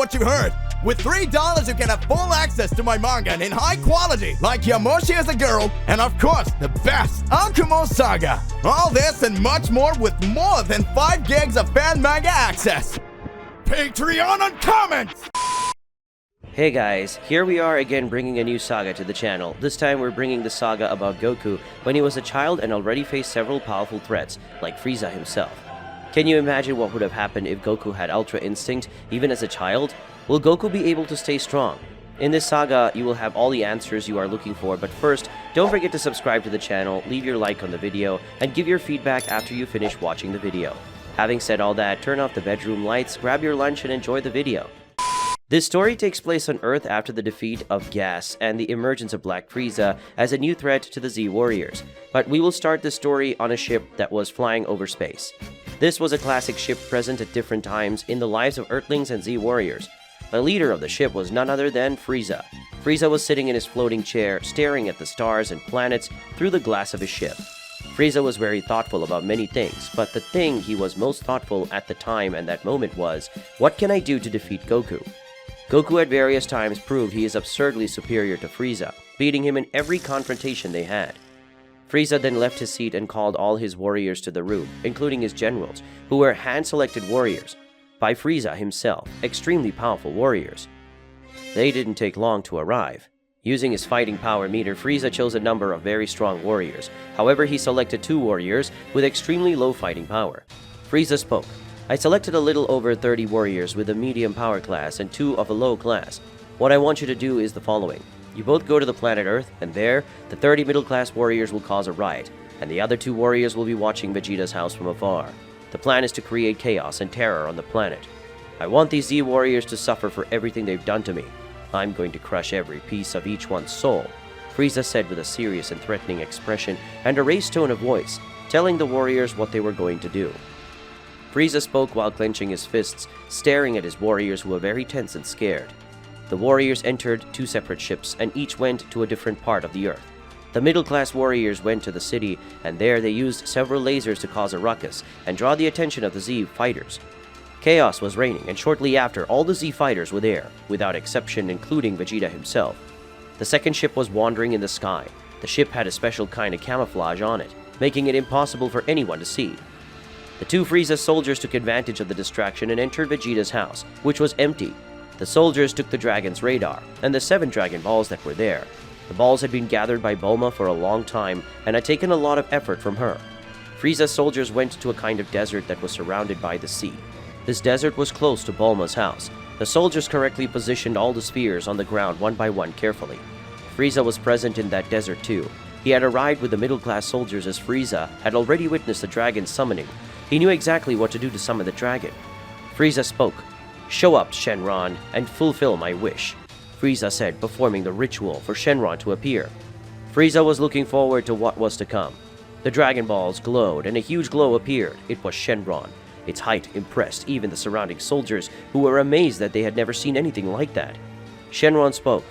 what you heard. With $3, you can have full access to my manga and in high quality, like Yamoshi as a girl, and of course, the best, Akumo Saga. All this and much more with more than 5 gigs of fan manga access. Patreon and comments! Hey guys, here we are again bringing a new saga to the channel. This time we're bringing the saga about Goku when he was a child and already faced several powerful threats, like Frieza himself. Can you imagine what would have happened if Goku had Ultra Instinct, even as a child? Will Goku be able to stay strong? In this saga, you will have all the answers you are looking for, but first, don't forget to subscribe to the channel, leave your like on the video, and give your feedback after you finish watching the video. Having said all that, turn off the bedroom lights, grab your lunch, and enjoy the video. This story takes place on Earth after the defeat of Gas and the emergence of Black Frieza as a new threat to the Z Warriors, but we will start the story on a ship that was flying over space. This was a classic ship present at different times in the lives of Earthlings and Z Warriors. The leader of the ship was none other than Frieza. Frieza was sitting in his floating chair, staring at the stars and planets through the glass of his ship. Frieza was very thoughtful about many things, but the thing he was most thoughtful at the time and that moment was, what can I do to defeat Goku? Goku at various times proved he is absurdly superior to Frieza, beating him in every confrontation they had. Frieza then left his seat and called all his warriors to the room, including his generals, who were hand-selected warriors by Frieza himself, extremely powerful warriors. They didn't take long to arrive. Using his fighting power meter, Frieza chose a number of very strong warriors. However, he selected 2 warriors with extremely low fighting power. Frieza spoke. I selected a little over 30 warriors with a medium power class and 2 of a low class. What I want you to do is the following. You both go to the planet Earth, and there, the 30 middle-class warriors will cause a riot, and the other 2 warriors will be watching Vegeta's house from afar. The plan is to create chaos and terror on the planet. I want these Z warriors to suffer for everything they've done to me. I'm going to crush every piece of each one's soul, Frieza said with a serious and threatening expression and a raised tone of voice, telling the warriors what they were going to do. Frieza spoke while clenching his fists, staring at his warriors who were very tense and scared. The warriors entered 2 separate ships, and each went to a different part of the Earth. The middle-class warriors went to the city, and there they used several lasers to cause a ruckus and draw the attention of the Z fighters. Chaos was reigning, and shortly after, all the Z fighters were there, without exception including Vegeta himself. The second ship was wandering in the sky. The ship had a special kind of camouflage on it, making it impossible for anyone to see. The 2 Frieza soldiers took advantage of the distraction and entered Vegeta's house, which was empty. The soldiers took the dragon's radar, and the 7 Dragon Balls that were there. The balls had been gathered by Bulma for a long time, and had taken a lot of effort from her. Frieza's soldiers went to a kind of desert that was surrounded by the sea. This desert was close to Bulma's house. The soldiers correctly positioned all the spheres on the ground one by one carefully. Frieza was present in that desert too. He had arrived with the middle-class soldiers as Frieza had already witnessed the dragon's summoning. He knew exactly what to do to summon the dragon. Frieza spoke. Show up, Shenron, and fulfill my wish, Frieza said, performing the ritual for Shenron to appear. Frieza was looking forward to what was to come. The Dragon Balls glowed, and a huge glow appeared. It was Shenron. Its height impressed even the surrounding soldiers, who were amazed that they had never seen anything like that. Shenron spoke.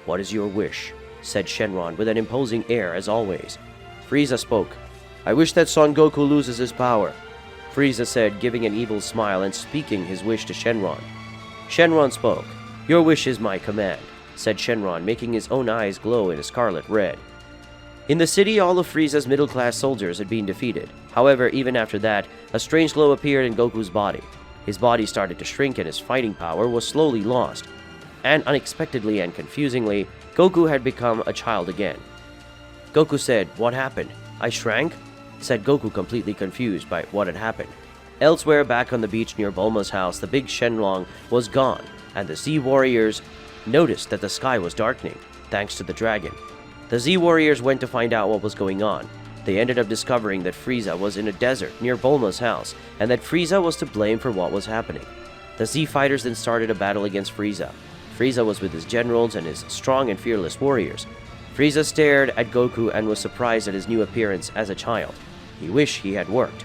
What is your wish? Said Shenron with an imposing air as always. Frieza spoke. I wish that Son Goku loses his power, Frieza said, giving an evil smile and speaking his wish to Shenron. Shenron spoke. Your wish is my command, said Shenron, making his own eyes glow in a scarlet red. In the city, all of Frieza's middle-class soldiers had been defeated. However, even after that, a strange glow appeared in Goku's body. His body started to shrink and his fighting power was slowly lost. And unexpectedly and confusingly, Goku had become a child again. Goku said, What happened? I shrank? Said Goku, completely confused by what had happened. Elsewhere, back on the beach near Bulma's house, the big Shenlong was gone, and the Z warriors noticed that the sky was darkening, thanks to the dragon. The Z warriors went to find out what was going on. They ended up discovering that Frieza was in a desert near Bulma's house, and that Frieza was to blame for what was happening. The Z fighters then started a battle against Frieza. Frieza was with his generals and his strong and fearless warriors. Frieza stared at Goku and was surprised at his new appearance as a child. He wished he had worked.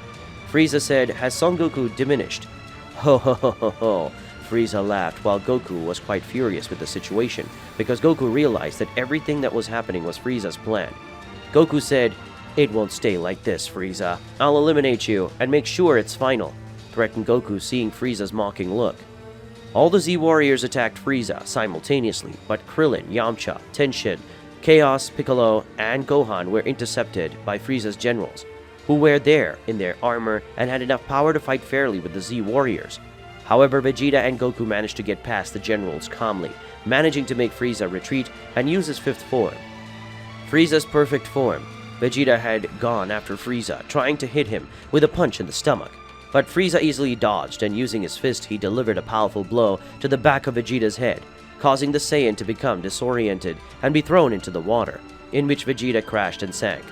Frieza said, Has Son Goku diminished? Ho ho ho ho ho. Frieza laughed while Goku was quite furious with the situation because Goku realized that everything that was happening was Frieza's plan. Goku said, It won't stay like this, Frieza. I'll eliminate you and make sure it's final, threatened Goku, seeing Frieza's mocking look. All the Z warriors attacked Frieza simultaneously, but Krillin, Yamcha, Tenshin, Chaos, Piccolo, and Gohan were intercepted by Frieza's generals, who were there in their armor and had enough power to fight fairly with the Z warriors. However, Vegeta and Goku managed to get past the generals calmly, managing to make Frieza retreat and use his fifth form. Frieza's perfect form. Vegeta had gone after Frieza, trying to hit him with a punch in the stomach. But Frieza easily dodged, and using his fist, he delivered a powerful blow to the back of Vegeta's head, causing the Saiyan to become disoriented and be thrown into the water, in which Vegeta crashed and sank.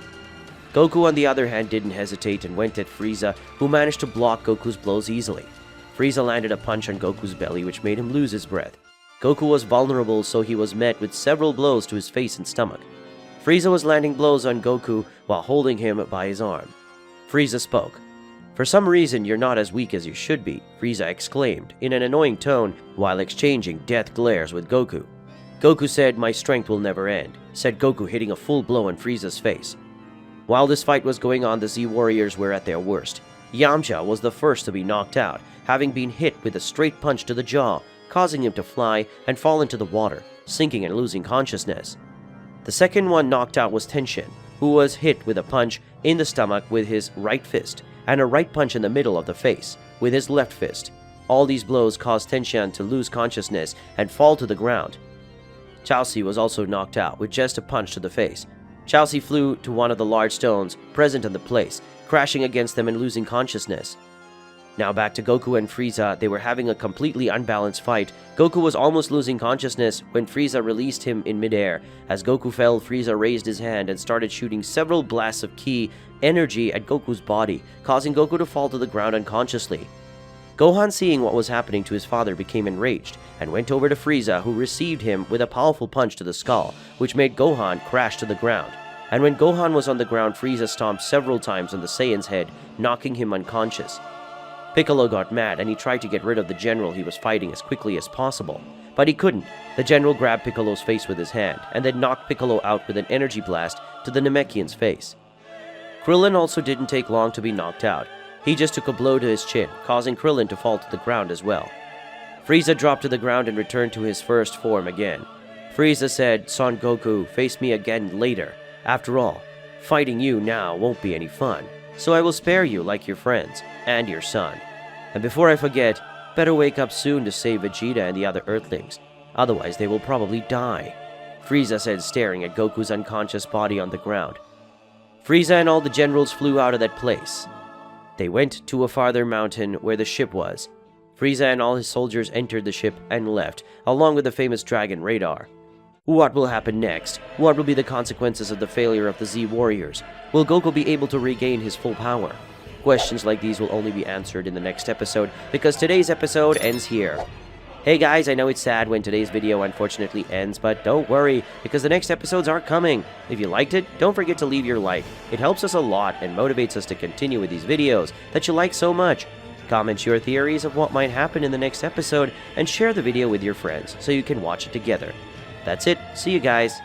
Goku, on the other hand, didn't hesitate and went at Frieza, who managed to block Goku's blows easily. Frieza landed a punch on Goku's belly, which made him lose his breath. Goku was vulnerable, so he was met with several blows to his face and stomach. Frieza was landing blows on Goku while holding him by his arm. Frieza spoke. "For some reason, you're not as weak as you should be," Frieza exclaimed in an annoying tone while exchanging death glares with Goku. Goku said, "My strength will never end," said Goku, hitting a full blow on Frieza's face. While this fight was going on, the Z warriors were at their worst. Yamcha was the first to be knocked out, having been hit with a straight punch to the jaw, causing him to fly and fall into the water, sinking and losing consciousness. The second one knocked out was Tenshin, who was hit with a punch in the stomach with his right fist, and a right punch in the middle of the face with his left fist. All these blows caused Tenshin to lose consciousness and fall to the ground. Chaozi was also knocked out with just a punch to the face. Chaozi flew to one of the large stones present in the place, crashing against them and losing consciousness. Now back to Goku and Frieza. They were having a completely unbalanced fight. Goku was almost losing consciousness when Frieza released him in midair. As Goku fell, Frieza raised his hand and started shooting several blasts of ki energy at Goku's body, causing Goku to fall to the ground unconsciously. Gohan, seeing what was happening to his father, became enraged and went over to Frieza, who received him with a powerful punch to the skull, which made Gohan crash to the ground. And when Gohan was on the ground, Frieza stomped several times on the Saiyan's head, knocking him unconscious. Piccolo got mad and he tried to get rid of the general he was fighting as quickly as possible, but he couldn't. The general grabbed Piccolo's face with his hand and then knocked Piccolo out with an energy blast to the Namekian's face. Krillin also didn't take long to be knocked out. He just took a blow to his chin, causing Krillin to fall to the ground as well. Frieza dropped to the ground and returned to his first form again. Frieza said, "Son Goku, face me again later. After all, fighting you now won't be any fun, so I will spare you like your friends and your son. And before I forget, better wake up soon to save Vegeta and the other Earthlings. Otherwise, they will probably die," Frieza said, staring at Goku's unconscious body on the ground. Frieza and all the generals flew out of that place. They went to a farther mountain where the ship was. Frieza and all his soldiers entered the ship and left, along with the famous Dragon radar. What will happen next? What will be the consequences of the failure of the Z warriors? Will Goku be able to regain his full power? Questions like these will only be answered in the next episode, because today's episode ends here. Hey guys, I know it's sad when today's video unfortunately ends, but don't worry, because the next episodes are coming. If you liked it, don't forget to leave your like. It helps us a lot and motivates us to continue with these videos that you like so much. Comment your theories of what might happen in the next episode and share the video with your friends so you can watch it together. That's it. See you guys.